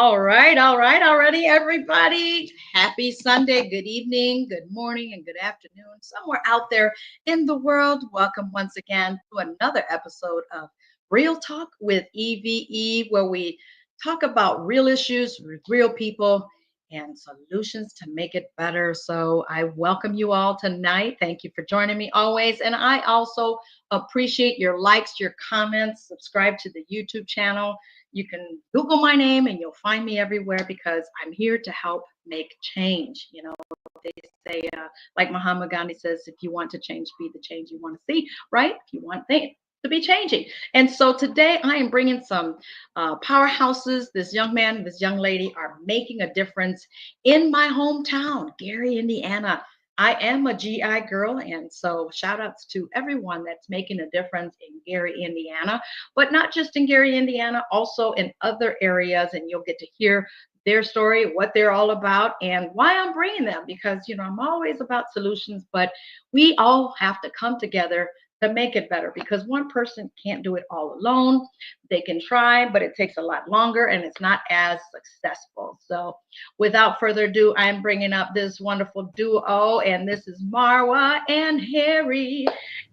All right, already, everybody. Happy Sunday. Good evening, good morning, and good afternoon. Somewhere out there in the world, welcome once again to another episode of Real Talk with E.V.E, where we talk about real issues with real people and solutions to make it better. So I welcome you all tonight. Thank you for joining me always. And I also appreciate your likes, your comments, subscribe to the YouTube channel. You can Google my name and you'll find me everywhere because I'm here to help make change. You know, they say, like Muhammad Gandhi says, if you want to change, be the change you want to see, right? If you want things to be changing. And so today I am bringing some powerhouses. This young man, this young lady are making a difference in my hometown, Gary, Indiana. I am a GI girl, and so shout outs to everyone that's making a difference in Gary, Indiana, but not just in Gary, Indiana, also in other areas. And you'll get to hear their story, what they're all about, and why I'm bringing them. Because, you know, I'm always about solutions, but we all have to come together to make it better because one person can't do it all alone. They can try, but it takes a lot longer and it's not as successful. So without further ado, I'm bringing up this wonderful duo, and this is Marwah and Harry.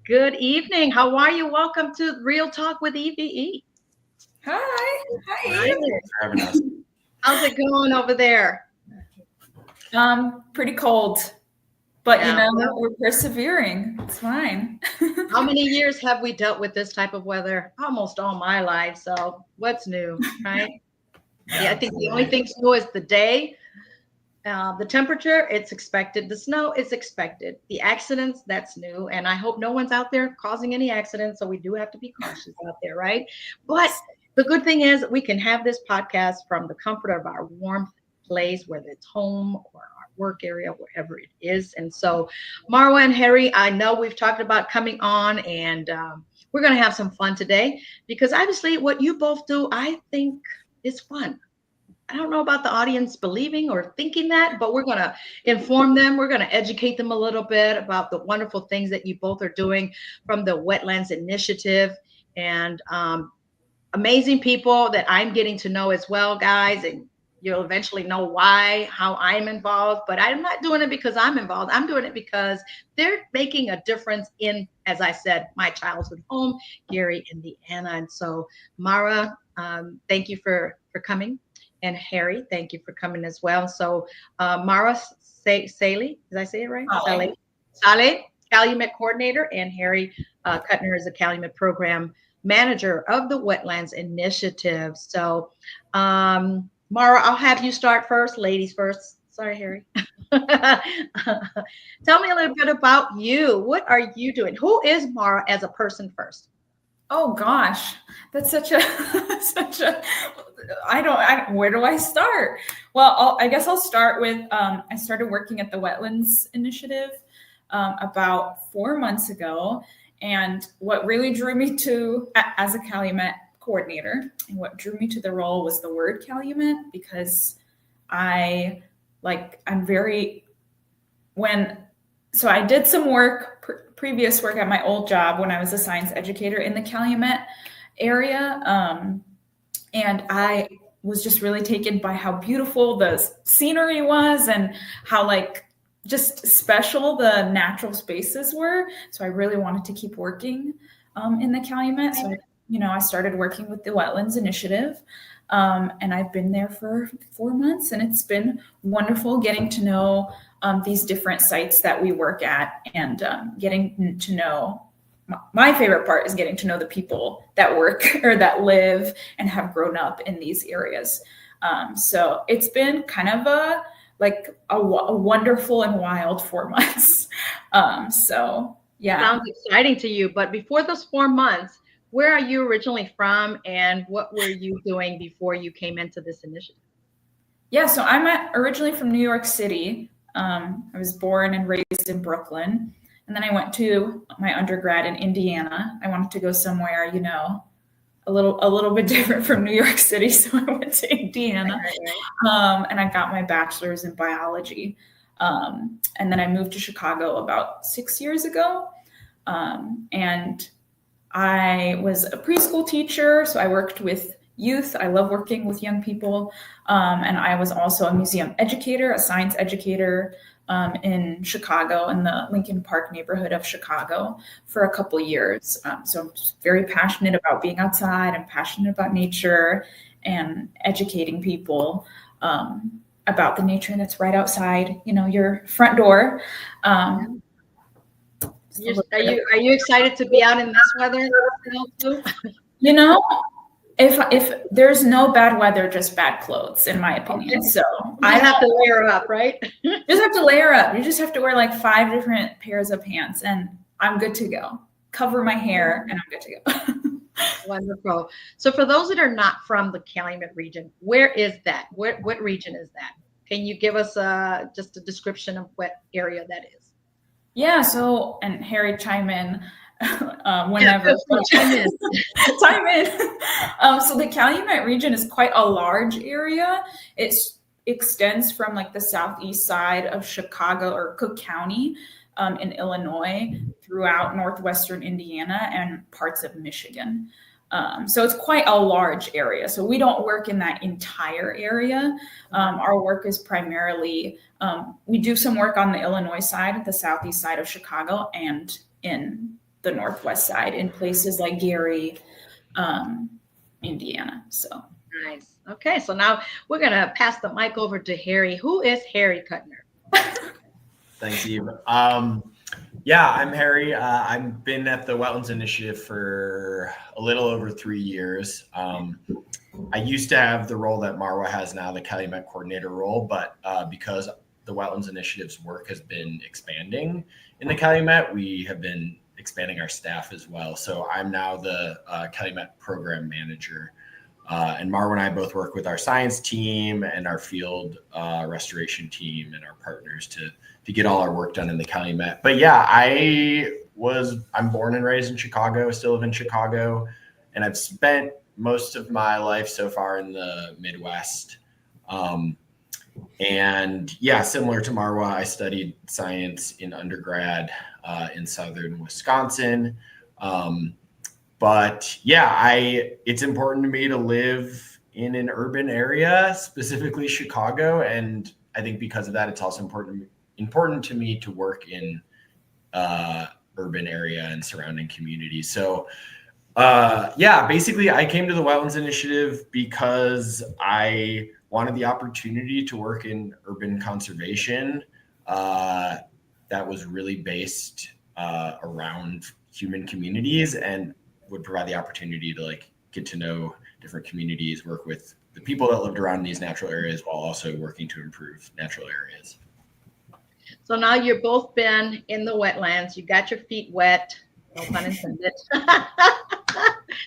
Good evening. How are you? Welcome to Real Talk with E.V.E. Hi. Hi. How's it going over there? Pretty cold, but you know, we're persevering. It's fine. How many years have we dealt with this type of weather? Almost all my life. So what's new, right? Yeah, I think the only thing new is the day. The temperature, it's expected. The snow is expected. The accidents, that's new. And I hope no one's out there causing any accidents. So we do have to be cautious out there, right? But the good thing is we can have this podcast from the comfort of our warm place, whether it's home or our work area, wherever it is. And so Marwah and Harry, I know we've talked about coming on, and we're going to have some fun today because obviously what you both do, I think is fun. I don't know about the audience believing or thinking that, but we're going to inform them. We're going to educate them a little bit about the wonderful things that you both are doing from the Wetlands Initiative, and amazing people that I'm getting to know as well, guys. And you'll eventually know how I'm involved, but I'm not doing it because I'm involved. I'm doing it because they're making a difference in, as I said, my childhood home, Gary, Indiana. And so Mara, thank you for coming. And Harry, thank you for coming as well. So Mara Saleh, did I say it right? Saleh, Calumet Coordinator, and Harry Kuttner is a Calumet Program Manager of the Wetlands Initiative. So Mara, I'll have you start first. Ladies first. Sorry, Harry. Tell me a little bit about you. What are you doing? Who is Mara as a person first? Oh gosh, that's such a where do I start? Well, I guess I'll start with I started working at the Wetlands Initiative about 4 months ago, and what really drew me to as a Calumet coordinator, and what drew me to the role was the word Calumet, because I did some previous work at my old job when I was a science educator in the Calumet area. And I was just really taken by how beautiful the scenery was and how just special the natural spaces were. So I really wanted to keep working in the Calumet. So I started working with the Wetlands Initiative, and I've been there for 4 months, and it's been wonderful getting to know these different sites that we work at, and getting to know, my favorite part is getting to know the people that work or that live and have grown up in these areas. So it's been kind of a wonderful and wild 4 months. So yeah. Sounds exciting to you. But before those 4 months, where are you originally from, and what were you doing before you came into this initiative? Yeah, so I'm originally from New York City. I was born and raised in Brooklyn, and then I went to my undergrad in Indiana. I wanted to go somewhere, a little bit different from New York City, so I went to Indiana, and I got my bachelor's in biology. And then I moved to Chicago about 6 years ago, and I was a preschool teacher, so I worked with youth. I love working with young people. And I was also a museum educator, a science educator in Chicago, in the Lincoln Park neighborhood of Chicago for a couple years. So I'm just very passionate about being outside. I'm passionate about nature and educating people about the nature that's right outside, your front door. Are you excited to be out in this weather too? If there's no bad weather, just bad clothes, in my opinion. Okay. So I have to layer up, right? Just have to layer up. You just have to wear like 5 different pairs of pants, and I'm good to go. Cover my hair, and I'm good to go. Wonderful. So for those that are not from the Calumet region, where is that? What region is that? Can you give us just a description of what area that is? Yeah. So, and Harry, chime in. Whenever. Chime in. Chime in. So the Calumet region is quite a large area. It extends from like the southeast side of Chicago or Cook County in Illinois throughout northwestern Indiana and parts of Michigan. So it's quite a large area. So we don't work in that entire area. Our work is primarily, we do some work on the Illinois side, the southeast side of Chicago, and in the northwest side in places like Gary, Indiana. So nice. Okay, so now we're gonna pass the mic over to Harry. Who is Harry Kuttner? Thanks, Eve. Yeah, I'm Harry. I've been at the Wetlands Initiative for a little over 3 years. I used to have the role that Marwah has now, the Calumet coordinator role, but because the Wetlands Initiative's work has been expanding in the Calumet, we have been expanding our staff as well. So I'm now the Calumet Program Manager. And Marwah and I both work with our science team and our field restoration team and our partners to get all our work done in the Calumet. But yeah, I'm born and raised in Chicago, still live in Chicago, and I've spent most of my life so far in the Midwest. And yeah, similar to Marwah, I studied science in undergrad in southern Wisconsin. But yeah, it's important to me to live in an urban area, specifically Chicago. And I think because of that, it's also important to me to work in urban area and surrounding communities. So yeah, basically I came to the Wetlands Initiative because I wanted the opportunity to work in urban conservation that was really based around human communities and would provide the opportunity to get to know different communities, work with the people that lived around these natural areas while also working to improve natural areas. So now you've both been in the wetlands. You got your feet wet, no pun intended.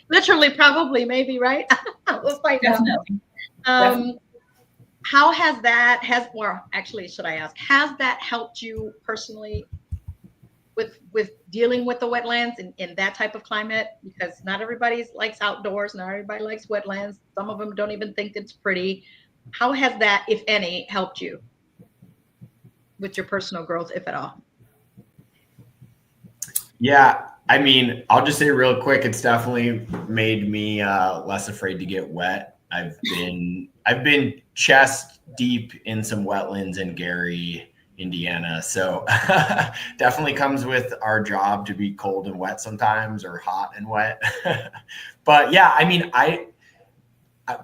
Literally, probably, maybe, right? We'll find out. How has that, should I ask, has that helped you personally with dealing with the wetlands in that type of climate? Because not everybody likes outdoors, not everybody likes wetlands. Some of them don't even think it's pretty. How has that, if any, helped you with your personal growth, if at all? Yeah, I mean, I'll just say real quick, it's definitely made me less afraid to get wet. I've been chest deep in some wetlands in Gary, Indiana. So definitely comes with our job to be cold and wet sometimes, or hot and wet. But yeah, I mean,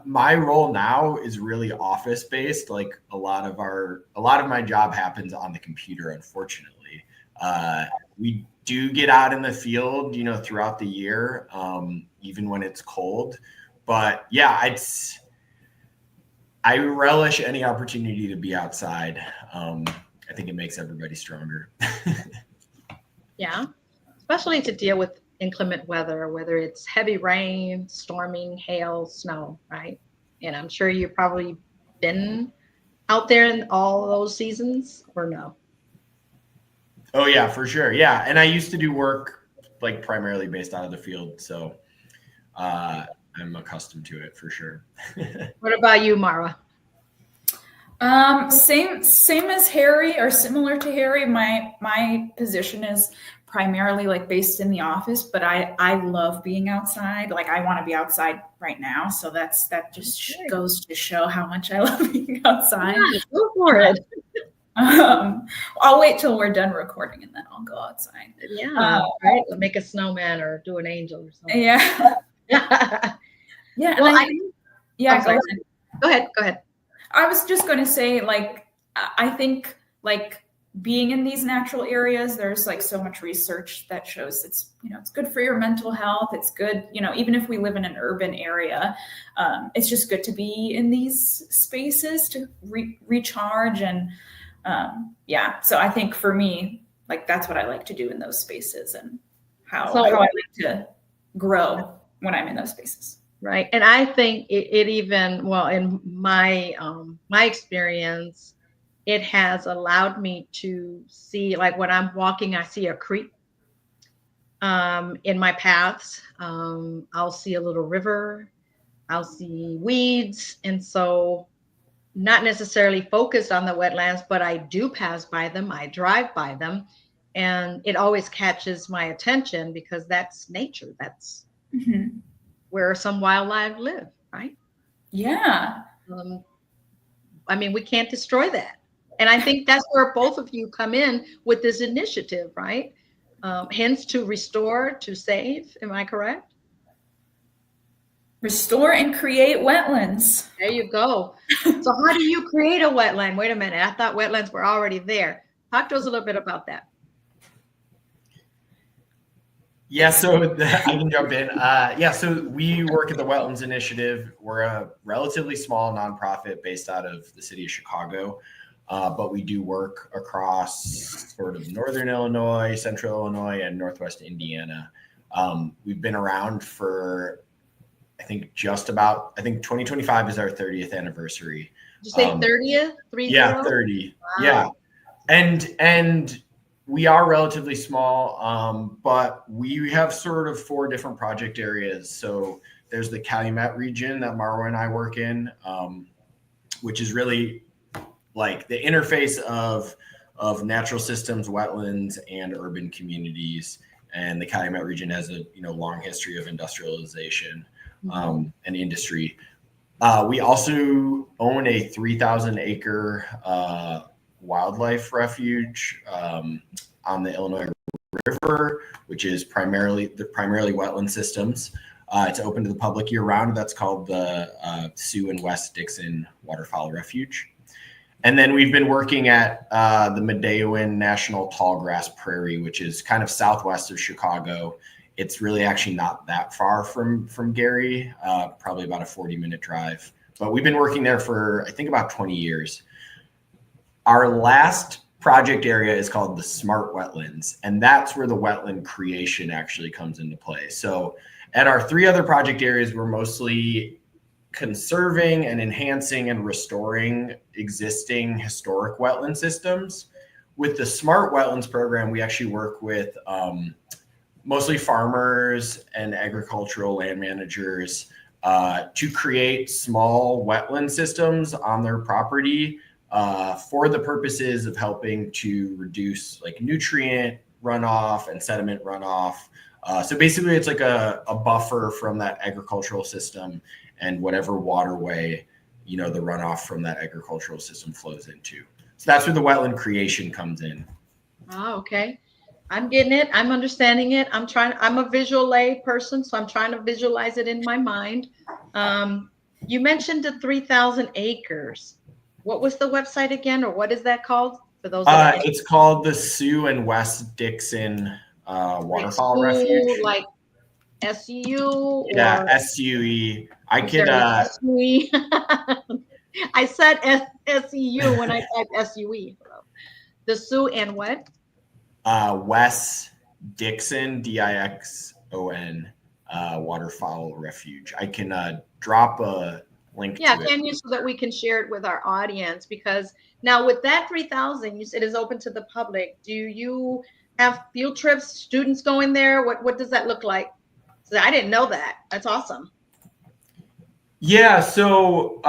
my role now is really office based. Like a lot of my job happens on the computer, unfortunately. We do get out in the field, throughout the year, even when it's cold. But yeah, I relish any opportunity to be outside. I think it makes everybody stronger. Yeah, especially to deal with inclement weather, whether it's heavy rain, storming, hail, snow, right? And I'm sure you've probably been out there in all those seasons, or no? Oh yeah, for sure. Yeah, and I used to do work primarily based out of the field, so I'm accustomed to it for sure. What about you, Marwah? Same as Harry, or similar to Harry. My position is primarily like based in the office, but I love being outside. Like I want to be outside right now, so that just goes to show how much I love being outside. Yeah, go for it. I'll wait till we're done recording and then I'll go outside. Yeah, right. Make a snowman or do an angel or something. Yeah. Yeah. Yeah. Well, Go ahead. I was just going to say, like, I think like being in these natural areas, there's like so much research that shows it's, it's good for your mental health. It's good, even if we live in an urban area, it's just good to be in these spaces to recharge. And yeah, so I think for me, like, that's what I like to do in those spaces, and how I like to grow when I'm in those spaces. Right. And I think it even, well, in my experience, it has allowed me to see, like when I'm walking, I see a creek in my paths. I'll see a little river, I'll see weeds. And so not necessarily focused on the wetlands, but I do pass by them. I drive by them, and it always catches my attention because that's nature. That's where some wildlife live, right? Yeah. I mean, we can't destroy that. And I think that's where both of you come in with this initiative, right? Hence to restore, to save. Am I correct? Restore and create wetlands. There you go. So how do you create a wetland? Wait a minute. I thought wetlands were already there. Talk to us a little bit about that. Yeah, so I can jump in. Yeah, so we work at the Wetlands Initiative. We're a relatively small nonprofit based out of the city of Chicago, but we do work across sort of northern Illinois, central Illinois, and northwest Indiana. We've been around for, I think 2025 is our 30th anniversary. Did you say 30th? 30? Yeah, 30. Wow. Yeah, and we are relatively small, but we have sort of 4 different project areas. So there's the Calumet region that Marwah and I work in, which is really like the interface of natural systems, wetlands, and urban communities. And the Calumet region has a long history of industrialization and industry. We also own a 3,000 acre wildlife refuge on the Illinois River, which is primarily wetland systems. It's open to the public year round. That's called the Sioux and West Dixon Waterfowl Refuge. And then we've been working at the Medeowan National Tallgrass Prairie, which is kind of southwest of Chicago. It's really actually not that far from Gary, probably about a 40-minute drive. But we've been working there for, I think, about 20 years. Our last project area is called the Smart Wetlands, and that's where the wetland creation actually comes into play. So at our 3 other project areas, we're mostly conserving and enhancing and restoring existing historic wetland systems. With the Smart Wetlands program, we actually work with mostly farmers and agricultural land managers to create small wetland systems on their property for the purposes of helping to reduce like nutrient runoff and sediment runoff. So basically it's like a buffer from that agricultural system and whatever waterway, the runoff from that agricultural system flows into. So that's where the wetland creation comes in. Oh, okay. I'm getting it. I'm understanding it. I'm a visual aid person, so I'm trying to visualize it in my mind. You mentioned the 3,000 acres. What was the website again, or what is that called? For those, it's called the Sioux and West Dixon Waterfowl Refuge. Like SU? Yeah, SUE. I could. SUE? I said SEU when I typed SUE. The Sioux and what? West Dixon, Dixon, Waterfowl Refuge. I can drop a link to it. Can you, so that we can share it with our audience? Because now with that 3,000, you said is open to the public. Do you have field trips, students going there? What does that look like? So I didn't know that. That's awesome. Yeah, so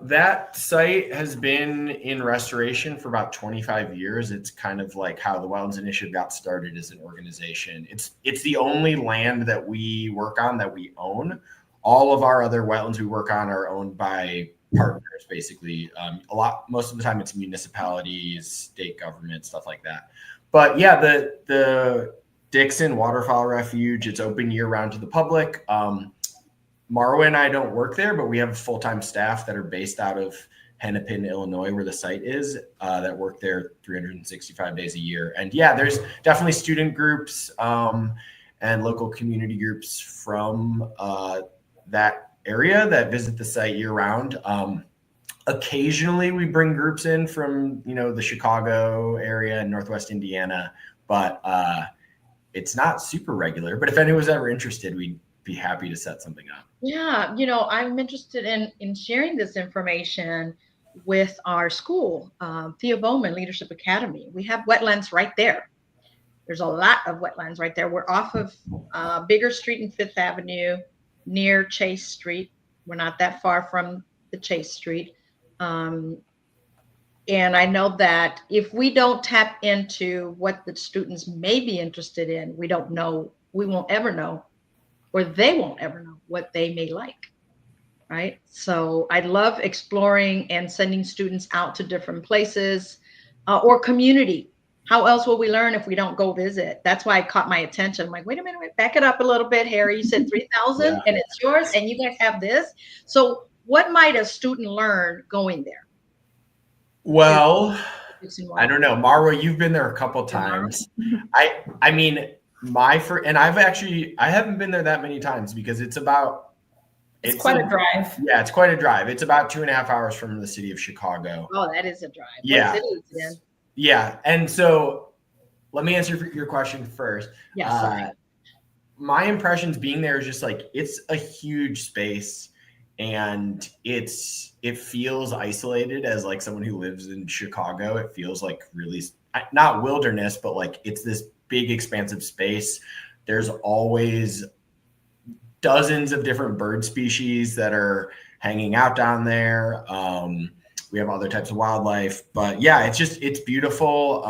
that site has been in restoration for about 25 years. It's kind of like how the Wetlands Initiative got started as an organization. It's the only land that we work on that we own. All of our other wetlands we work on are owned by partners, basically. Most of the time, it's municipalities, state government, stuff like that. But yeah, the Dixon Waterfowl Refuge, it's open year round to the public. Marwa and I don't work there, but we have full-time staff that are based out of Hennepin, Illinois, where the site is, that work there 365 days a year. And yeah, there's definitely student groups and local community groups from that area that visit the site year-round. Occasionally, we bring groups in from the Chicago area and Northwest Indiana, but it's not super regular. But if anyone was ever interested, we'd be happy to set something up. Yeah, I'm interested in sharing this information with our school, Thea Bowman Leadership Academy. We have wetlands right there. There's a lot of wetlands right there. We're off of Bigger Street and Fifth Avenue near Chase Street. We're not that far from the Chase Street. And I know that if we don't tap into what the students may be interested in, we won't ever know, or they won't ever know what they may like, right? So I love exploring and sending students out to different places or community. How else will we learn if we don't go visit? That's why it caught my attention. I'm like, wait a minute, back it up a little bit, Harry. You said 3,000 Yeah. and it's yours and you guys have this. So what might a student learn going there? Well, I don't know. Marwa, you've been there a couple times. I mean, and I haven't been there that many times because it's quite a drive. Yeah, it's quite a drive. It's about 2.5 hours from the city of Chicago. Oh, that is a drive. Yeah. What city is it in? Yeah. And so let me answer your question first. Yes. My impressions being there is just like, it's a huge space and it feels isolated as like someone who lives in Chicago. It feels like really not wilderness, but like it's this big expansive space. There's always dozens of different bird species that are hanging out down there. We have other types of wildlife, but yeah, it's beautiful.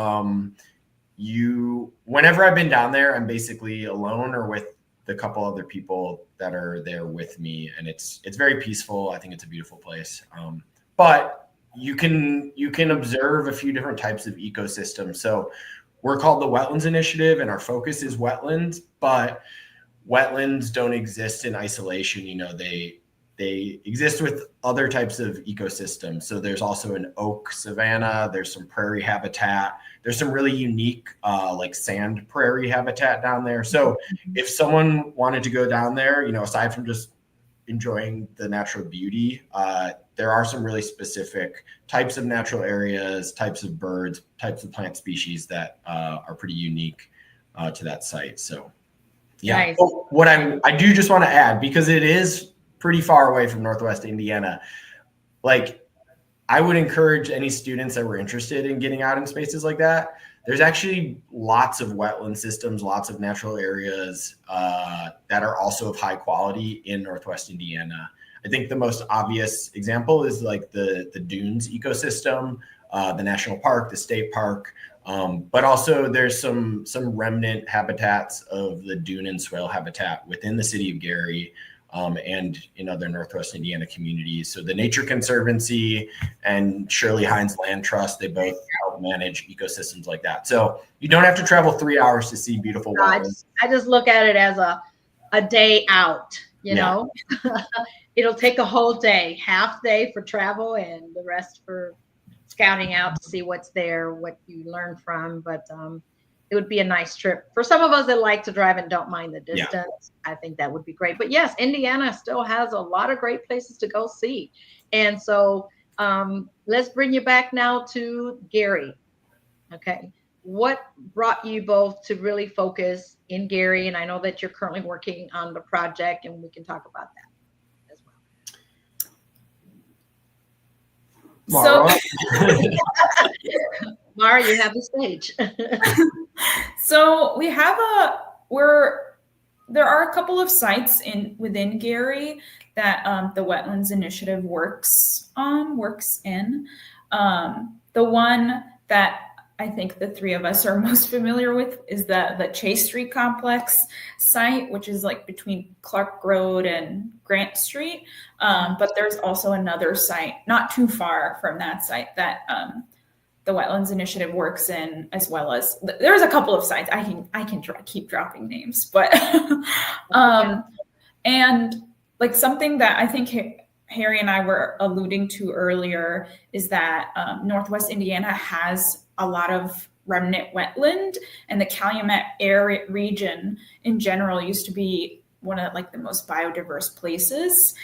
Whenever I've been down there, I'm basically alone or with the couple other people that are there with me, and it's very peaceful. I think it's a beautiful place. But you can observe a few different types of ecosystems. So we're called the Wetlands Initiative, and our focus is wetlands, but wetlands don't exist in isolation. They exist with other types of ecosystems. So there's also an oak savanna, there's some prairie habitat, there's some really unique like sand prairie habitat down there. So if someone wanted to go down there, aside from just enjoying the natural beauty, there are some really specific types of natural areas, types of birds, types of plant species that are pretty unique to that site. So yeah, nice. What I do just want to add, because it is pretty far away from Northwest Indiana, like I would encourage any students that were interested in getting out in spaces like that. There's actually lots of wetland systems, lots of natural areas that are also of high quality in Northwest Indiana. I think the most obvious example is like the dunes ecosystem, the national park, the state park, but also there's some remnant habitats of the dune and swale habitat within the city of Gary, and in other Northwest Indiana communities. So the Nature Conservancy and Shirley Hines Land Trust, they both help manage ecosystems like that. So you don't have to travel 3 hours to see beautiful wetlands. I just look at it as a day out, you know. It'll take a whole day, half day for travel and the rest for scouting out to see what's there, what you learn from. But it would be a nice trip. For some of us that like to drive and don't mind the distance, I think that would be great. But yes, Indiana still has a lot of great places to go see. And so let's bring you back now to Gary. Okay. What brought you both to really focus in Gary? And I know that you're currently working on the project, and we can talk about that as well. So, Mara, you have the stage. So we have there are a couple of sites within Gary that the Wetlands Initiative works in. The one that I think the three of us are most familiar with is the Chase Street Complex site, which is like between Clark Road and Grant Street. But there's also another site not too far from that site that the Wetlands Initiative works in, as well as there's a couple of sites. I can keep dropping names, but and like something that I think Harry and I were alluding to earlier is that Northwest Indiana has a lot of remnant wetland, and the Calumet region in general used to be one of like the most biodiverse places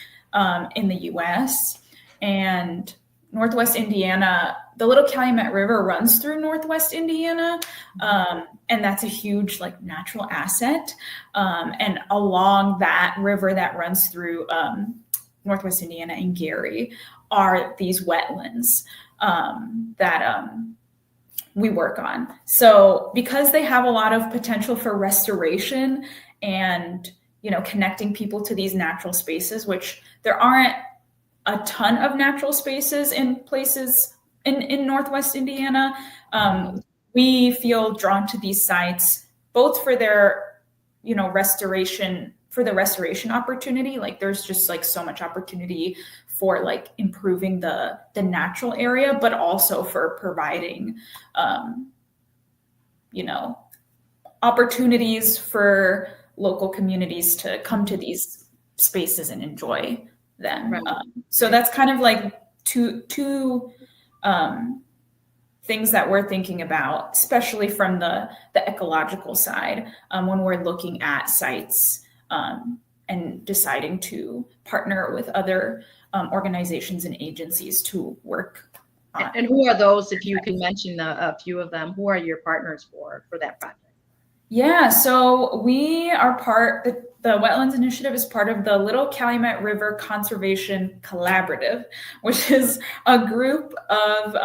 in the U.S. And Northwest Indiana, the Little Calumet River runs through Northwest Indiana, and that's a huge like natural asset. And along that river that runs through Northwest Indiana and Gary are these wetlands that we work on. So because they have a lot of potential for restoration and, you know, connecting people to these natural spaces, which there aren't a ton of natural spaces in places in Northwest Indiana, we feel drawn to these sites both for their, you know, restoration, for the restoration opportunity. Like there's just like so much opportunity for like improving the natural area, but also for providing, you know, opportunities for local communities to come to these spaces and enjoy them. Right. So that's kind of like two things that we're thinking about, especially from the ecological side, when we're looking at sites and deciding to partner with other organizations and agencies to work on. And who are those, if you can mention a few of them, who are your partners for that project? Yeah, so we are the Wetlands Initiative is part of the Little Calumet River Conservation Collaborative, which is a group of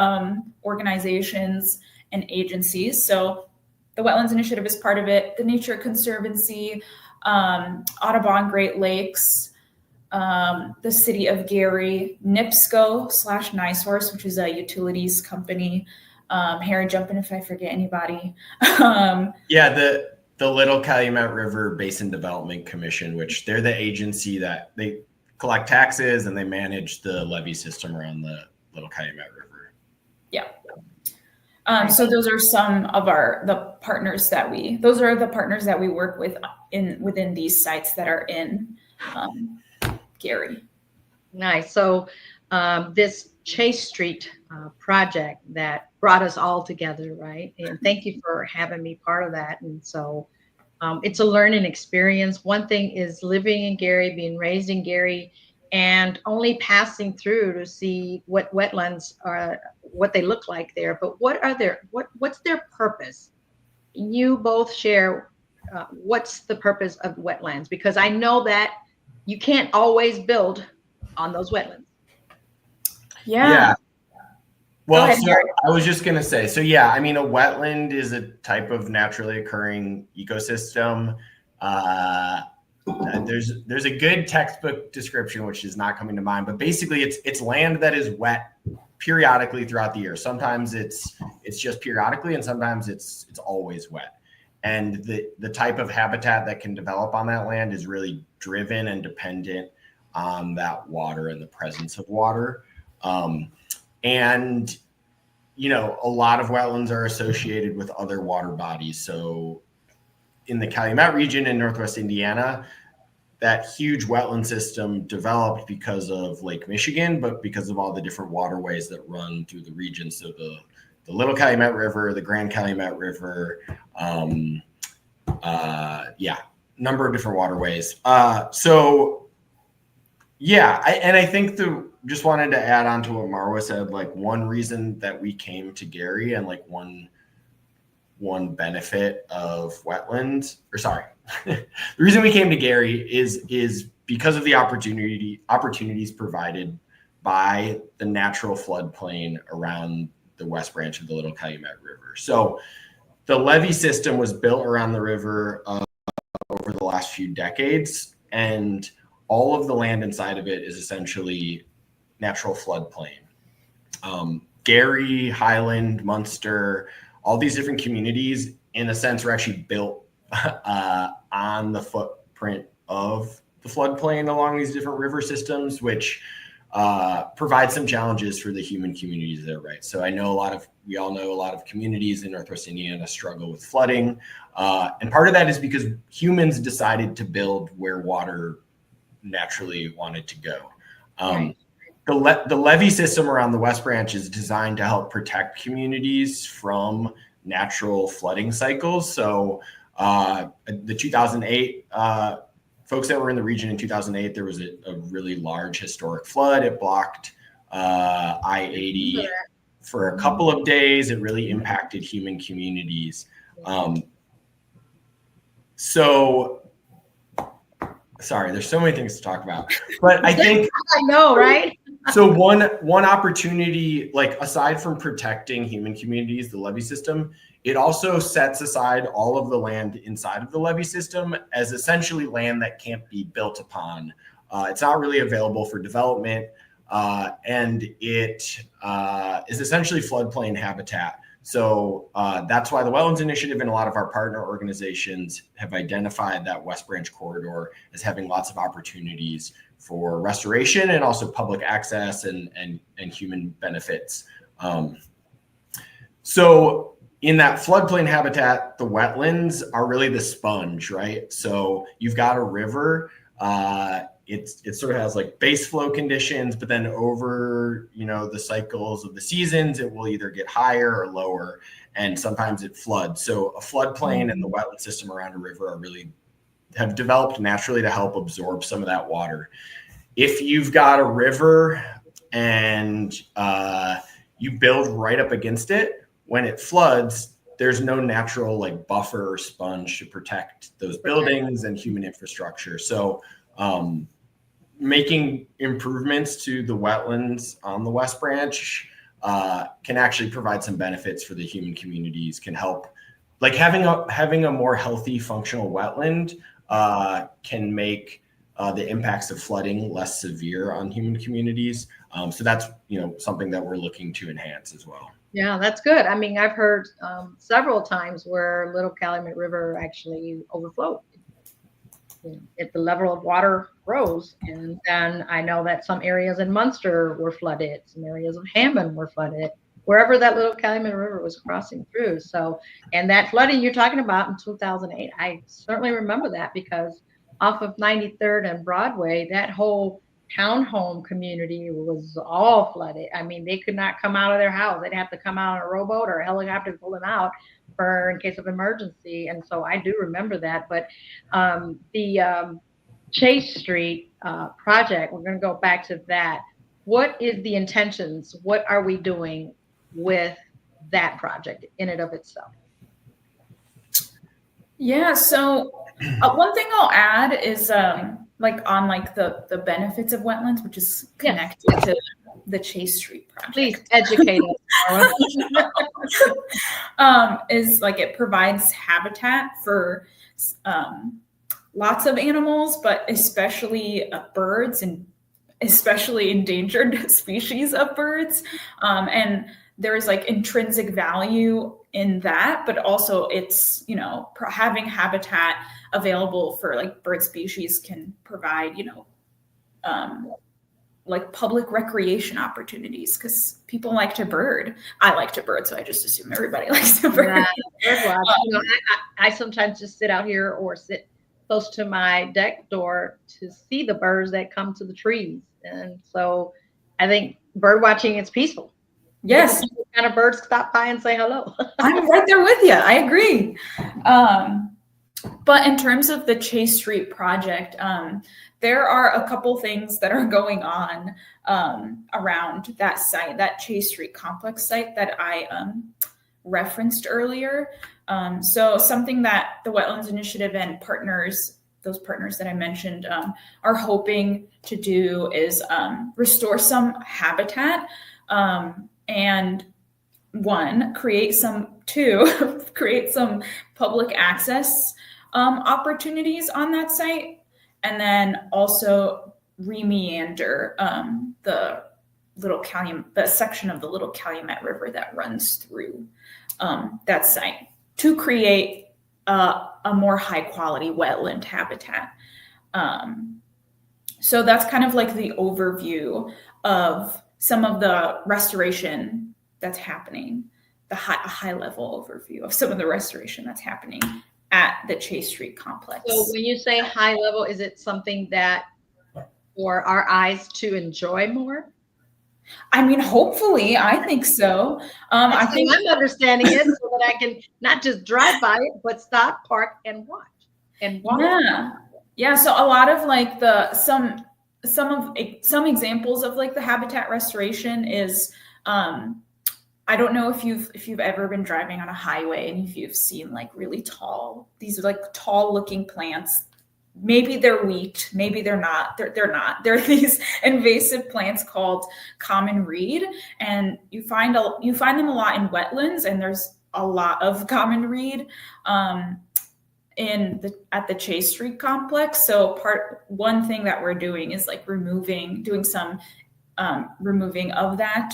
organizations and agencies. So the Wetlands Initiative is part of it, the Nature Conservancy, Audubon Great Lakes, the City of Gary, NIPSCO/NiSource, which is a utilities company. Harry, jump in if I forget anybody. Yeah, the Little Calumet River Basin Development Commission, which they're the agency that they collect taxes and they manage the levee system around the Little Calumet River. Yeah. So those are some of the partners that we work with within these sites that are in Gary. Nice. So this Chase Street project that brought us all together, right? And thank you for having me part of that. And so it's a learning experience. One thing is living in Gary, being raised in Gary, and only passing through to see what wetlands are, what they look like there. But what's their purpose? You both share what's the purpose of wetlands, because I know that you can't always build on those wetlands. Yeah. Well, ahead, so I was just going to say, so yeah, I mean, a wetland is a type of naturally occurring ecosystem. There's a good textbook description, which is not coming to mind, but basically it's land that is wet periodically throughout the year. Sometimes it's just periodically, and sometimes it's always wet. And the type of habitat that can develop on that land is really driven and dependent on that water and the presence of water. And, you know, a lot of wetlands are associated with other water bodies. So in the Calumet region in Northwest Indiana, that huge wetland system developed because of Lake Michigan, but because of all the different waterways that run through the region. So the Little Calumet River, the Grand Calumet River, number of different waterways. I think just wanted to add on to what Marwah said, like one reason that we came to Gary and like one benefit of wetlands, the reason we came to Gary is because of the opportunities provided by the natural floodplain around the West Branch of the Little Calumet River. So the levee system was built around the river over over the last few decades, and all of the land inside of it is essentially natural floodplain. Gary, Highland, Munster, all these different communities, in a sense, were actually built on the footprint of the floodplain along these different river systems, which provide some challenges for the human communities there, right? So we all know a lot of communities in Northwest Indiana struggle with flooding. And part of that is because humans decided to build where water naturally wanted to go. Right. The levee system around the West Branch is designed to help protect communities from natural flooding cycles. So the 2008, folks that were in the region in 2008, there was a really large historic flood. It blocked I-80 for a couple of days. It really impacted human communities. Sorry, there's so many things to talk about, but I think I know, right? so one opportunity, like aside from protecting human communities, the levee system, it also sets aside all of the land inside of the levee system as essentially land that can't be built upon. It's not really available for development, and it is essentially floodplain habitat. So that's why the Wetlands Initiative and a lot of our partner organizations have identified that West Branch corridor as having lots of opportunities for restoration and also public access and human benefits. So in that floodplain habitat, the wetlands are really the sponge, right? So you've got a river, it sort of has like base flow conditions, but then over, the cycles of the seasons, it will either get higher or lower, and sometimes it floods. So a floodplain and the wetland system around a river have developed naturally to help absorb some of that water. If you've got a river and you build right up against it, when it floods, there's no natural like buffer or sponge to protect those buildings and human infrastructure. So making improvements to the wetlands on the West Branch can actually provide some benefits for the human communities, can help, like having a more healthy functional wetland can make the impacts of flooding less severe on human communities. So that's, something that we're looking to enhance as well. Yeah, that's good. I mean, I've heard several times where Little Calumet River actually overflowed. If the level of water rose, and then I know that some areas in Munster were flooded, some areas of Hammond were flooded, wherever that Little Calumet River was crossing through. So, and that flooding you're talking about in 2008, I certainly remember that, because off of 93rd and Broadway, that whole townhome community was all flooded. I mean, they could not come out of their house. They'd have to come out on a rowboat or a helicopter to pull them out in case of emergency. And so I do remember that. But the Chase Street project, we're going to go back to that. What is the intentions? What are we doing with that project in and of itself? Yeah, so one thing I'll add is the benefits of wetlands, which is connected to the Chase Street project. Please educate us. Is like it provides habitat for lots of animals, but especially birds, and especially endangered species of birds. And there's like intrinsic value in that, but also it's, having habitat available for like bird species can provide, like public recreation opportunities, because people like to bird. I like to bird, so I just assume everybody likes to bird. Yeah, I sometimes just sit out here or sit close to my deck door to see the birds that come to the trees. And so I think bird watching is peaceful. Yes. Kind of birds stop by and say hello. I'm right there with you. I agree. But in terms of the Chase Street project, there are a couple things that are going on around that site, that Chase Street complex site that I referenced earlier. So something that the Wetlands Initiative and those partners that I mentioned are hoping to do is restore some habitat and create some public access opportunities on that site, and then also remeander the the section of the little Calumet River that runs through that site to create a more high quality wetland habitat. So that's kind of like the overview of some of the restoration that's happening, a high level overview of some of the restoration that's happening at the Chase Street complex. So when you say high level, is it something that for our eyes to enjoy more? I mean, hopefully, I think so. I think I'm understanding it so that I can not just drive by it, but stop, park, and watch and walk. Yeah. So a lot of like some examples of like the habitat restoration is, I don't know if you've ever been driving on a highway and if you've seen like really tall, these are like tall looking plants. Maybe they're wheat, maybe they're not. They're not. They're these invasive plants called common reed, and you find them a lot in wetlands, and there's a lot of common reed at the Chase Street complex. So one thing that we're doing is like doing some removing of that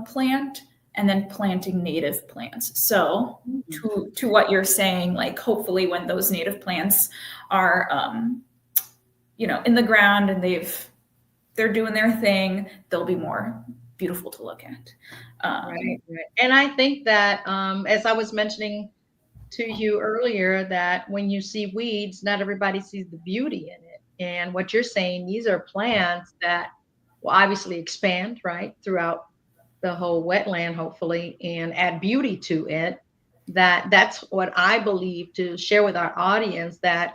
plant, and then planting native plants. So to what you're saying, like hopefully when those native plants are, in the ground and they're doing their thing, they'll be more beautiful to look at. Right. And I think that, as I was mentioning to you earlier, that when you see weeds, not everybody sees the beauty in it. And what you're saying, these are plants that will obviously expand, right, throughout the whole wetland, hopefully, and add beauty to it. That's what I believe to share with our audience, that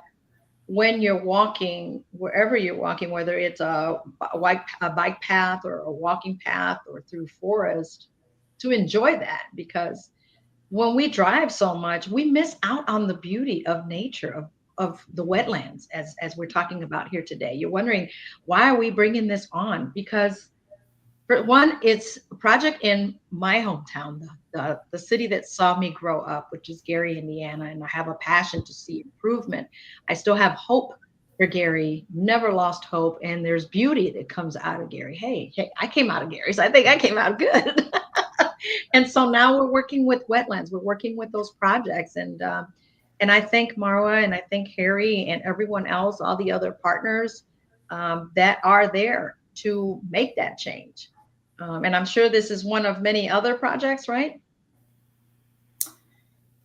when you're walking, wherever you're walking, whether it's a bike path or a walking path or through forest, to enjoy that. Because when we drive so much, we miss out on the beauty of nature, of the wetlands, as we're talking about here today. You're wondering, why are we bringing this on? Because for one, it's a project in my hometown, the city that saw me grow up, which is Gary, Indiana, and I have a passion to see improvement. I still have hope for Gary, never lost hope, and there's beauty that comes out of Gary. Hey, I came out of Gary, so I think I came out good. And so now we're working with wetlands, we're working with those projects, and I thank Marwah, and I thank Harry, and everyone else, all the other partners that are there to make that change. And I'm sure this is one of many other projects, right?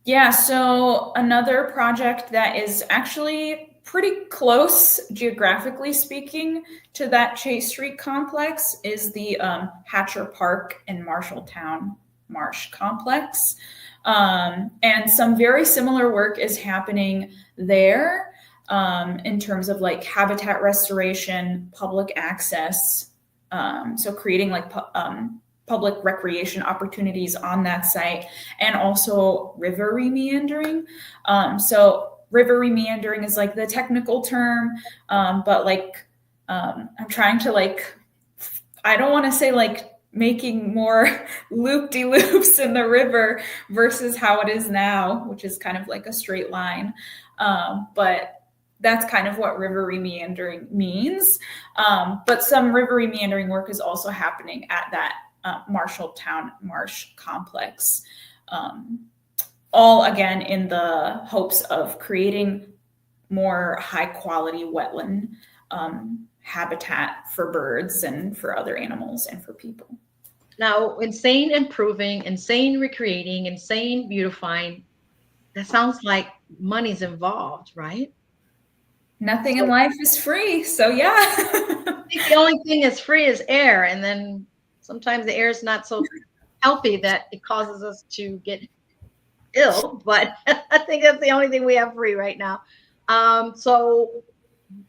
Yeah, so another project that is actually pretty close, geographically speaking, to that Chase Street complex is the Hatcher Park and Marshalltown Marsh complex. And some very similar work is happening there in terms of like habitat restoration, public access. So creating like public recreation opportunities on that site, and also river remeandering. So river remeandering is like the technical term, but like I'm trying to I don't want to say like making more loop-de-loops in the river versus how it is now, which is kind of like a straight line. But that's kind of what river remeandering means. But some river remeandering work is also happening at that Marshalltown Marsh complex. All again in the hopes of creating more high quality wetland habitat for birds and for other animals and for people. Now, insane improving, insane recreating, insane beautifying, that sounds like money's involved, right? Nothing in life is free, so yeah. I think the only thing that's free is air, and then sometimes the air is not so healthy that it causes us to get ill, but I think that's the only thing we have free right now. So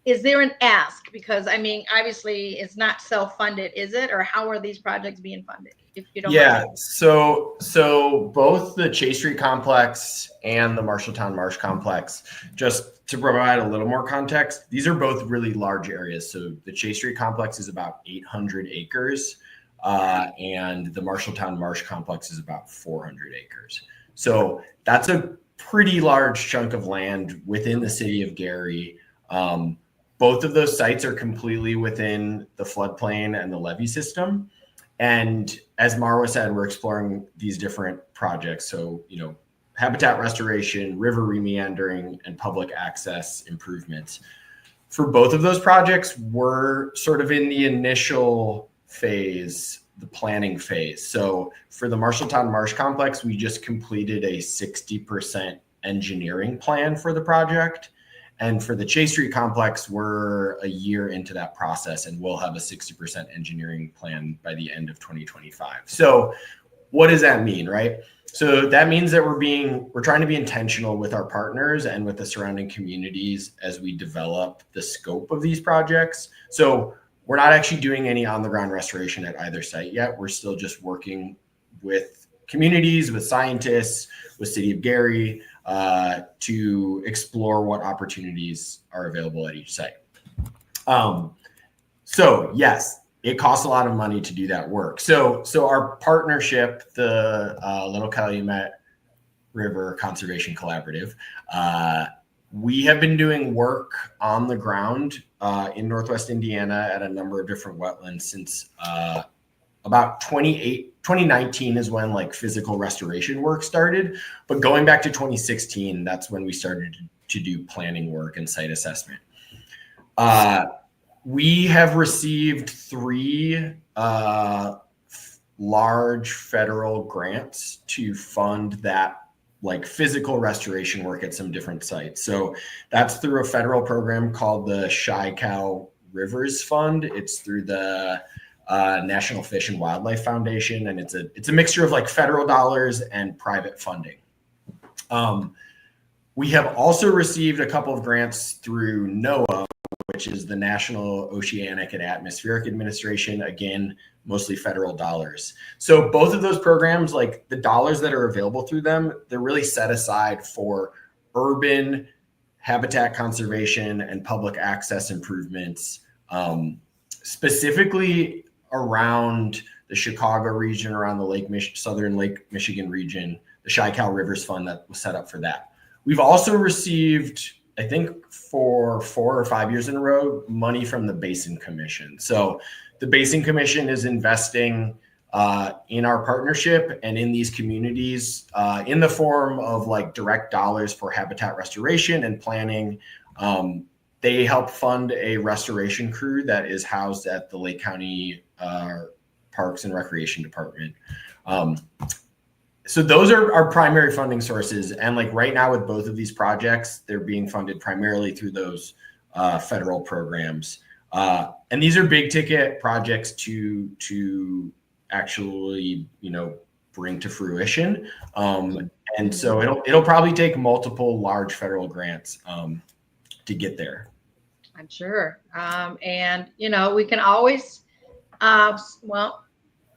is there an ask? Because I mean, obviously it's not self-funded, is it? Or how are these projects being funded? If you don't mind. So both the Chase Street complex and the Marshalltown Marsh complex, just to provide a little more context, these are both really large areas. So the Chase Street complex is about 800 acres, and the Marshalltown Marsh complex is about 400 acres. So that's pretty large chunk of land within the city of Gary. Both of those sites are completely within the floodplain and the levee system. And as Marwa said, we're exploring these different projects. So, habitat restoration, river remeandering, and public access improvements. For both of those projects, we're sort of in the initial phase, the planning phase. So for the Marshalltown Marsh Complex, we just completed a 60% engineering plan for the project. And for the Chase Street Complex, we're a year into that process, and we'll have a 60% engineering plan by the end of 2025. So what does that mean, right? So that means that we're trying to be intentional with our partners and with the surrounding communities as we develop the scope of these projects. So we're not actually doing any on-the-ground restoration at either site yet. We're still just working with communities, with scientists, with City of Gary, to explore what opportunities are available at each site. So yes, it costs a lot of money to do that work. So our partnership, the Little Calumet River Conservation Collaborative, we have been doing work on the ground in Northwest Indiana at a number of different wetlands since about 2019 is when like physical restoration work started. But going back to 2016, that's when we started to do planning work and site assessment. We have received 3 large federal grants to fund that like physical restoration work at some different sites. So that's through a federal program called the Chi-Cal Rivers Fund. It's through the National Fish and Wildlife Foundation, and it's a mixture of like federal dollars and private funding. We have also received a couple of grants through NOAA, which is the National Oceanic and Atmospheric Administration, again, mostly federal dollars. So both of those programs, like the dollars that are available through them, they're really set aside for urban habitat conservation and public access improvements, specifically around the Chicago region, around the Southern Lake Michigan region, the Chi-Cal Rivers Fund that was set up for that. We've also received, I think for 4 or 5 years in a row, money from the Basin Commission. So the Basin Commission is investing in our partnership and in these communities in the form of like direct dollars for habitat restoration and planning. They help fund a restoration crew that is housed at the Lake County Parks and Recreation Department. So those are our primary funding sources. And like right now with both of these projects, they're being funded primarily through those federal programs. And these are big ticket projects to actually, bring to fruition. And so it'll probably take multiple large federal grants to get there. I'm sure. And, we can always,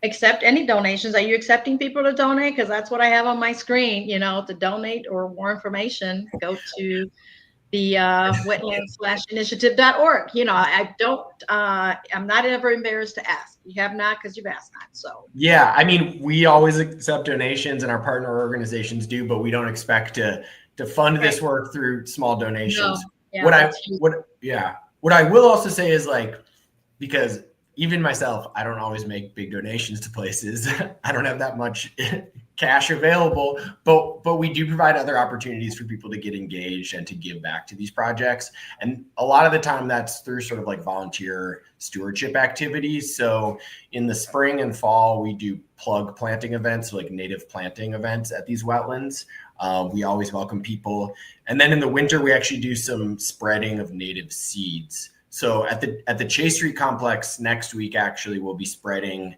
accept any donations. Are you accepting people to donate? Because that's what I have on my screen, to donate or more information, go to the wetlands/initiative.org. I'm not ever embarrassed to ask. You have not because you've asked not. So yeah, I mean, we always accept donations and our partner organizations do, but we don't expect to fund this work through small donations. No. Yeah, what I will also say is like, because even myself, I don't always make big donations to places. I don't have that much cash available, but we do provide other opportunities for people to get engaged and to give back to these projects. And a lot of the time that's through sort of like volunteer stewardship activities. So in the spring and fall, we do plug planting events, like native planting events at these wetlands. We always welcome people. And then in the winter, we actually do some spreading of native seeds. So at the Chase Street Complex next week, actually, we'll be spreading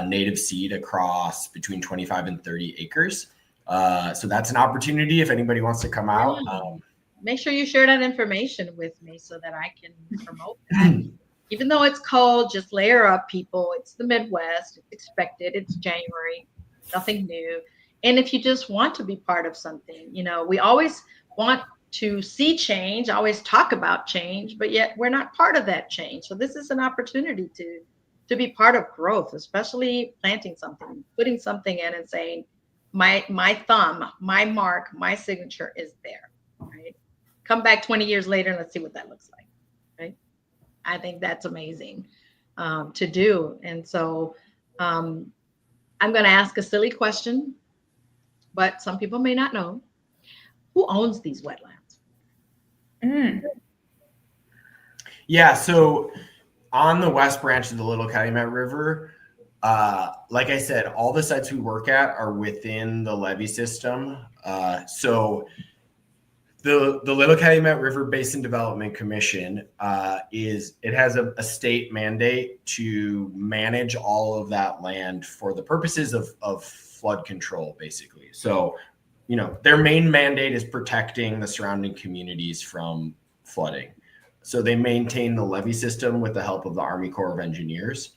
native seed across between 25 and 30 acres. So that's an opportunity if anybody wants to come out. Make sure you share that information with me so that I can promote that. Even though it's cold, just layer up, people. It's the Midwest. It's expected. It's January. Nothing new. And if you just want to be part of something, we always want to see change, always talk about change, but yet we're not part of that change. So this is an opportunity to be part of growth, especially planting something, putting something in and saying, my thumb, my mark, my signature is there, right? Come back 20 years later and let's see what that looks like, right? I think that's amazing to do. And so I'm going to ask a silly question, but some people may not know. Who owns these wetlands? Yeah, so on the west branch of the Little Calumet River, like I said, all the sites we work at are within the levee system. So the Little Calumet River Basin Development Commission it has a state mandate to manage all of that land for the purposes of flood control, basically. So, their main mandate is protecting the surrounding communities from flooding. So they maintain the levee system with the help of the Army Corps of Engineers.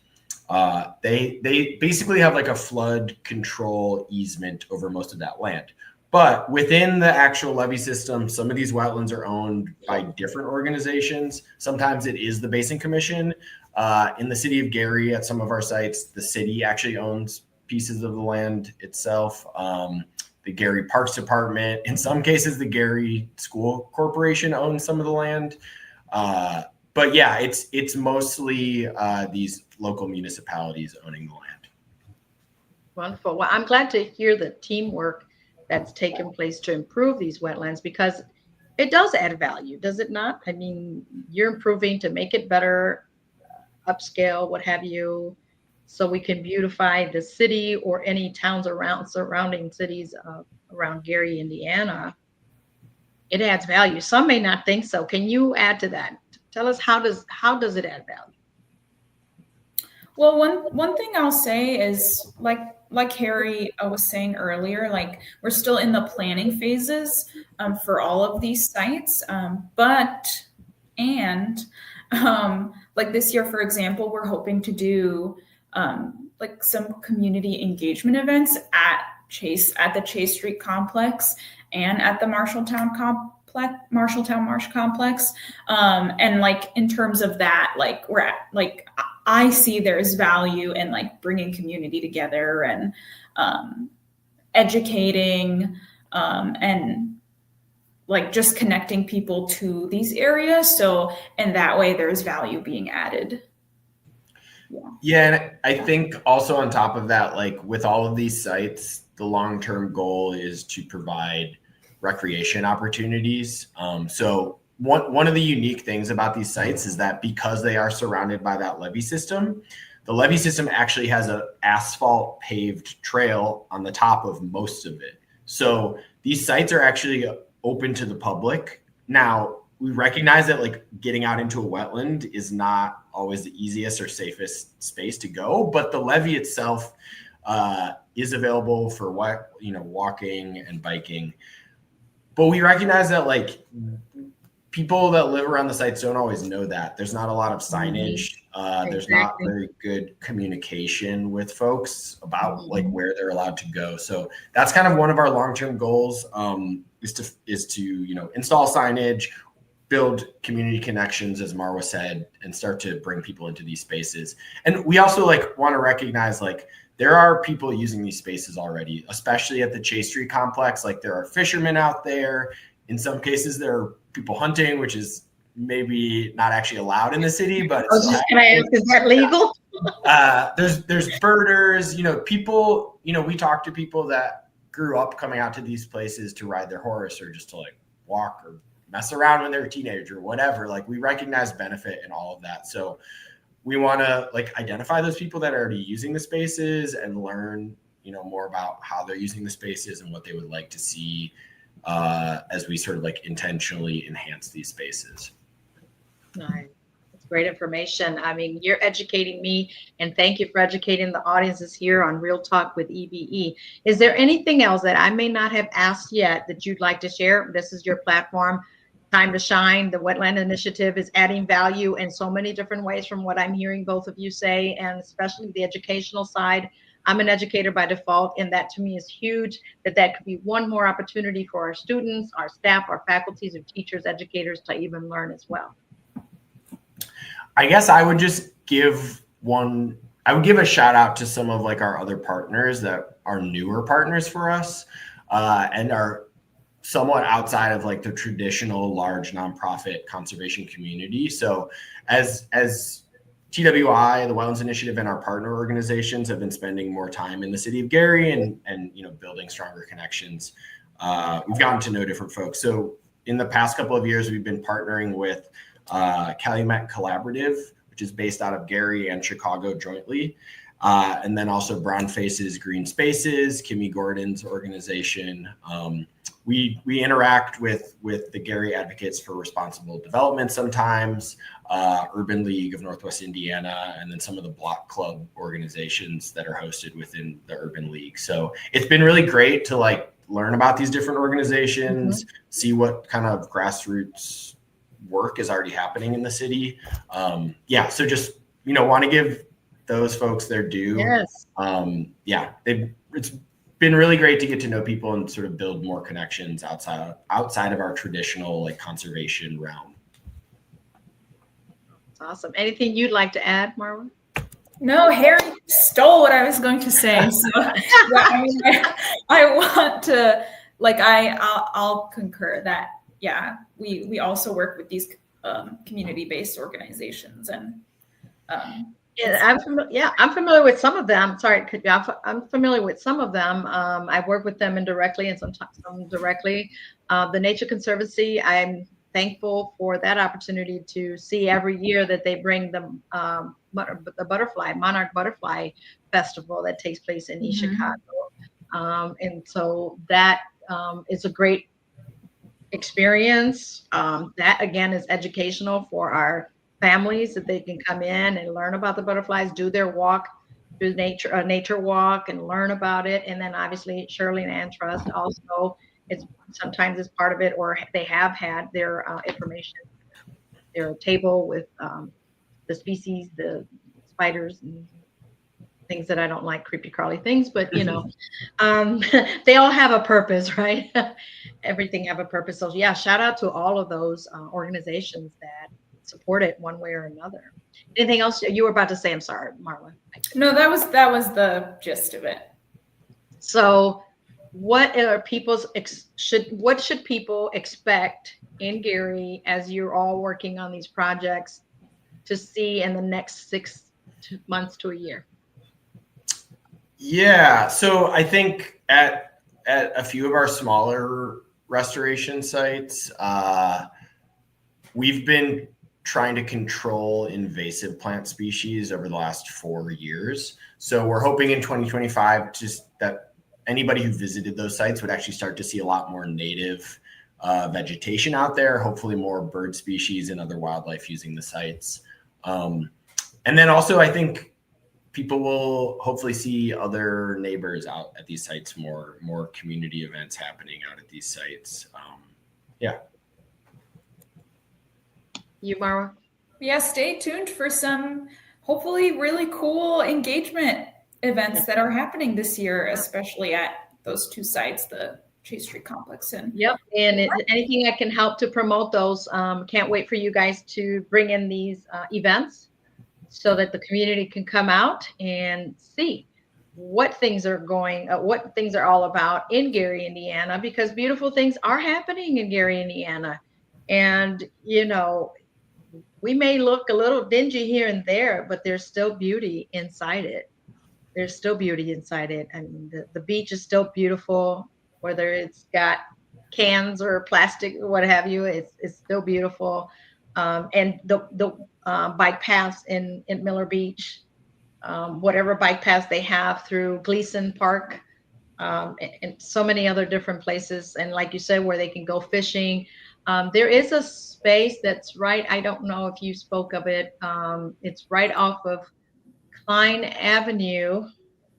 They basically have like a flood control easement over most of that land. But within the actual levee system, some of these wetlands are owned by different organizations. Sometimes it is the Basin Commission. In the city of Gary, at some of our sites, the city actually owns pieces of the land itself. The Gary Parks Department, in some cases, the Gary School Corporation owns some of the land. But yeah, it's mostly these local municipalities owning the land. Wonderful. Well, I'm glad to hear the teamwork that's taken place to improve these wetlands, because it does add value, does it not? I mean, you're improving to make it better, upscale, what have you, so we can beautify the city or any towns around, surrounding cities around Gary, Indiana. It adds value. Some may not think so. Can you add to that? Tell us, how does it add value? Well, one thing I'll say is, like Harry was saying earlier, like, we're still in the planning phases for all of these sites. Like this year, for example, we're hoping to do like some community engagement events at the Chase Street complex and at the Marshall Marsh complex. And like, in terms of that, like, I see there's value in like bringing community together and educating and like just connecting people to these areas. So, and that way there's value being added. Yeah, and I think also on top of that, like with all of these sites, the long-term goal is to provide recreation opportunities. So one of the unique things about these sites is that because they are surrounded by that levee system, the levee system actually has an asphalt paved trail on the top of most of it. So these sites are actually open to the public. Now, we recognize that like getting out into a wetland is not always the easiest or safest space to go, but the levee itself is available for walking and biking. But we recognize that like people that live around the sites don't always know that. There's not a lot of signage. There's not very good communication with folks about like where they're allowed to go. So that's kind of one of our long-term goals, is to install signage, build community connections, as Marwa said, and start to bring people into these spaces. And we also like want to recognize like there are people using these spaces already, especially at the Chase Street complex. Like there are fishermen out there. In some cases, there are people hunting, which is maybe not actually allowed in the city, but can I ask, is that legal? There's birders, people, we talk to people that grew up coming out to these places to ride their horse or just to like walk or mess around when they're a teenager, whatever. Like we recognize benefit in all of that. So we want to like identify those people that are already using the spaces and learn, more about how they're using the spaces and what they would like to see as we sort of like intentionally enhance these spaces. Nice. That's great information. I mean, you're educating me, and thank you for educating the audiences here on Real Talk with E.V.E. Is there anything else that I may not have asked yet that you'd like to share? This is your platform. Time to shine. The Wetland Initiative is adding value in so many different ways from what I'm hearing both of you say, and especially the educational side. I'm an educator by default, and that to me is huge, that could be one more opportunity for our students, our staff, our faculties, and teachers, educators to even learn as well. I guess I would just give one I would give a shout out to some of like our other partners that are newer partners for us and are somewhat outside of like the traditional large nonprofit conservation community. So as TWI, the Wetlands Initiative, and our partner organizations have been spending more time in the city of Gary and building stronger connections. We've gotten to know different folks. So in the past couple of years, we've been partnering with Calumet Collaborative, which is based out of Gary and Chicago jointly. And then also Brown Faces Green Spaces, Kimmy Gordon's organization. We interact with the Gary Advocates for Responsible Development sometimes, Urban League of Northwest Indiana, and then some of the block club organizations that are hosted within the Urban League. So it's been really great to like learn about these different organizations, see what kind of grassroots work is already happening in the city. So just, want to give those folks their due. Yes. It's been really great to get to know people and sort of build more connections outside of our traditional like conservation realm. Awesome. Anything you'd like to add, Marwa? No, Harry stole what I was going to say. So I want to I'll concur that we also work with these community-based organizations and I'm familiar with some of them. Sorry, I'm familiar with some of them. I work with them indirectly and sometimes some directly. The Nature Conservancy, I'm thankful for that opportunity to see every year that they bring the Monarch Butterfly Festival that takes place in East Chicago. And so that is a great experience. That again is educational for our families, that they can come in and learn about the butterflies, do their walk, do nature walk, and learn about it. And then obviously Shirley and Ann Trust also, sometimes it's part of it, or they have had their information, their table with the species, the spiders and things that I don't like, creepy crawly things, but they all have a purpose, right? Everything have a purpose. So shout out to all of those organizations that support it one way or another. Anything else you were about to say? I'm sorry, Marwa. No, that was the gist of it. So what are what should people expect in Gary as you're all working on these projects to see in the next 6 months to a year? Yeah, so I think at a few of our smaller restoration sites, we've been trying to control invasive plant species over the last 4 years. So we're hoping in 2025 just that anybody who visited those sites would actually start to see a lot more native vegetation out there, hopefully more bird species and other wildlife using the sites. And then also I think people will hopefully see other neighbors out at these sites, more community events happening out at these sites. You, Marwa? Yeah, stay tuned for some hopefully really cool engagement events that are happening this year, especially at those two sites, the Chase Street Complex. And anything I can help to promote those. Can't wait for you guys to bring in these events so that the community can come out and see what things are all about in Gary, Indiana, because beautiful things are happening in Gary, Indiana. And, we may look a little dingy here and there, but there's still beauty inside it. There's still beauty inside it. I mean, the beach is still beautiful, whether it's got cans or plastic or what have you, it's still beautiful. And the bike paths in Miller Beach, whatever bike paths they have through Gleason Park, and so many other different places. And like you said, where they can go fishing. There is a space that's right. I don't know if you spoke of it. It's right off of Klein Avenue.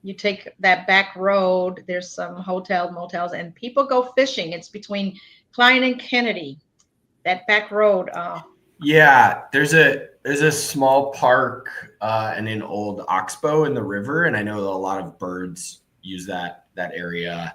You take that back road. There's some hotels, motels, and people go fishing. It's between Klein and Kennedy, that back road. Yeah, there's a small park and an old oxbow in the river, and I know that a lot of birds use that area.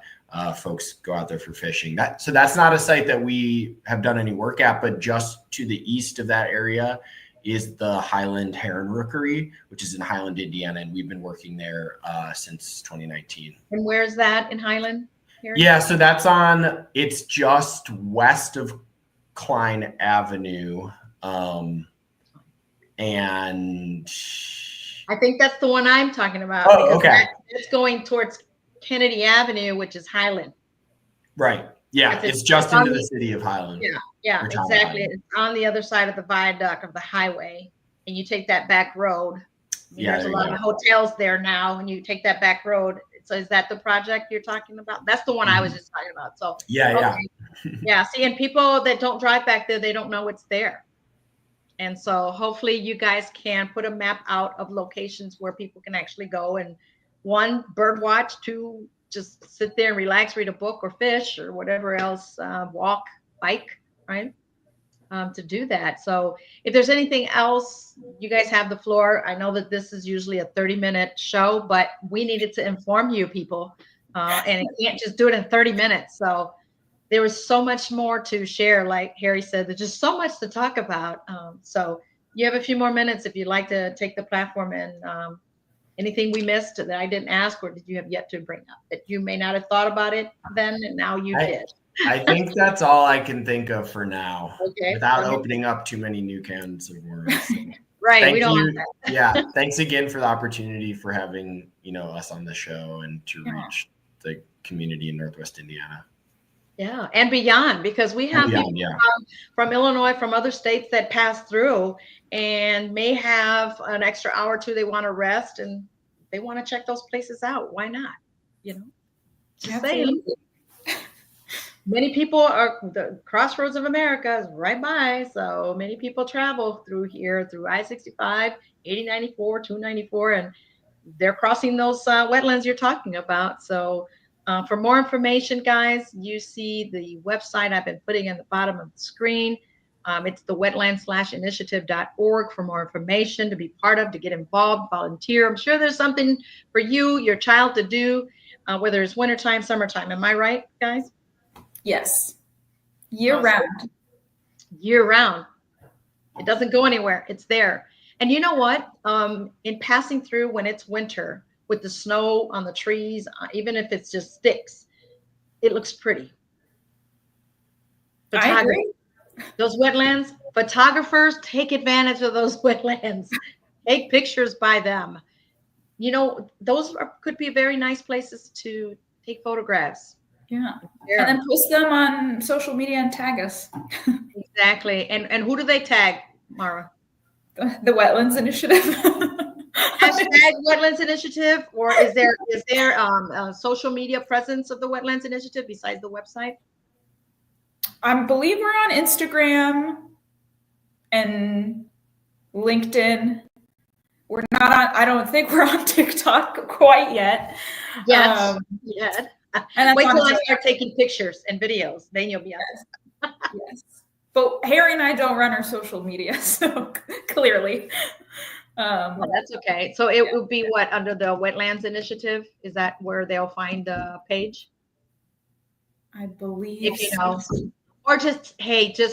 Folks go out there for fishing. So that's not a site that we have done any work at, but just to the east of that area is the Highland Heron Rookery, which is in Highland, Indiana, and we've been working there since 2019. And where's that in Highland? Here? Yeah, so it's just west of Klein Avenue. And I think that's the one I'm talking about. Oh, okay. It's going towards Kennedy Avenue, which is Highland. Right. Yeah, it's just into the city of Highland. Yeah, exactly. It's on the other side of the viaduct of the highway, and you take that back road. There's a lot of hotels there now, and you take that back road. So is that the project you're talking about? That's the one I was just talking about. So yeah. See, and people that don't drive back there, they don't know it's there. And so hopefully you guys can put a map out of locations where people can actually go and, one, bird watch, two, just sit there and relax, read a book or fish or whatever else, walk, bike, right? To do that. So if there's anything else, you guys have the floor. I know that this is usually a 30-minute show, but we needed to inform you people, and you can't just do it in 30 minutes. So there was so much more to share. Like Harry said, there's just so much to talk about. So you have a few more minutes if you'd like to take the platform, and anything we missed that I didn't ask, or did you have yet to bring up that you may not have thought about it then, and now you did? I think that's all I can think of for now, okay, without opening up too many new cans of worms. Right. We don't want that. Yeah. Thanks again for the opportunity for having, us on the show and to reach the community in Northwest Indiana. Yeah, and beyond, because we have people from Illinois, from other states that pass through and may have an extra hour or two they want to rest, and they want to check those places out. Why not? Just saying. Many people are, the crossroads of America is right by, so many people travel through here, through I-65, 8094, 294, and they're crossing those wetlands you're talking about. So for more information, guys, you see the website I've been putting in the bottom of the screen. It's the wetlands/initiative.org for more information, to be part of, to get involved, volunteer. I'm sure there's something for you, your child to do, whether it's wintertime, summertime. Am I right, guys? Yes. Year round. Year round. It doesn't go anywhere. It's there. And you know what? In passing through when it's winter, with the snow on the trees, even if it's just sticks, it looks pretty. I agree. Those wetlands, photographers take advantage of those wetlands. Take pictures by them. Those could be very nice places to take photographs. Yeah. And then post them on social media and tag us. Exactly. And who do they tag, Mara? The Wetlands Initiative. Hashtag Wetlands Initiative, or is there a social media presence of the Wetlands Initiative besides the website? I believe we're on Instagram and LinkedIn. We're not on, I don't think we're on TikTok quite yet. Yes. And wait till I start taking pictures and videos, then you'll be on. Yes. But Harry and I don't run our social media, so clearly. Well, that's okay. So it would be what, under the Wetlands Initiative? Is that where they'll find the page? I believe if you know. Or just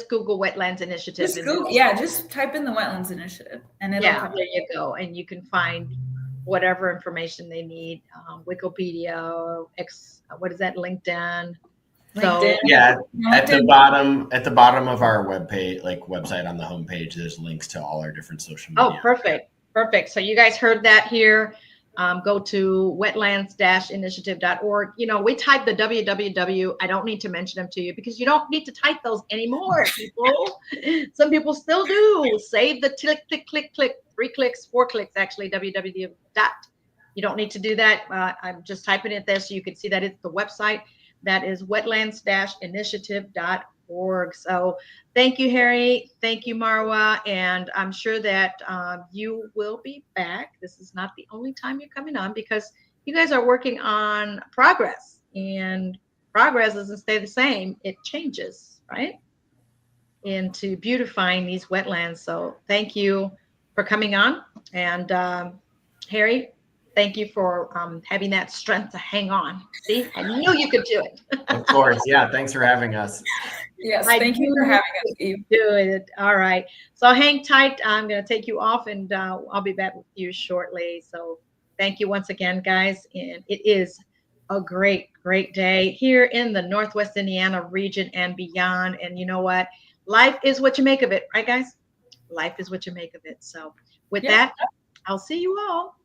Google Wetlands Initiative. Just Google, just type in the Wetlands Initiative, and it'll come. There you go, and you can find whatever information they need. Wikipedia, what is that? LinkedIn. So at the bottom of our website on the homepage, there's links to all our different social media. Oh, perfect. So you guys heard that here. Go to wetlands-initiative.org. We type the www. I don't need to mention them to you because you don't need to type those anymore, people. Some people still do. Save the click, 3 clicks, 4 clicks, actually, www. You don't need to do that. I'm just typing it there so you can see that it's the website. That is wetlands-initiative.org. So thank you, Harry. Thank you, Marwah. And I'm sure that you will be back. This is not the only time you're coming on because you guys are working on progress. And progress doesn't stay the same. It changes, right? Into beautifying these wetlands. So thank you for coming on. And Harry, thank you for having that strength to hang on. See, I knew you could do it. Of course. Yeah. Thanks for having us. Yes, I thank you for do having us, Eve. do it. All right. So hang tight. I'm going to take you off, and I'll be back with you shortly. So thank you once again, guys. And it is a great, great day here in the Northwest Indiana region and beyond. And you know what? Life is what you make of it, right, guys? Life is what you make of it. So with Yeah. that, I'll see you all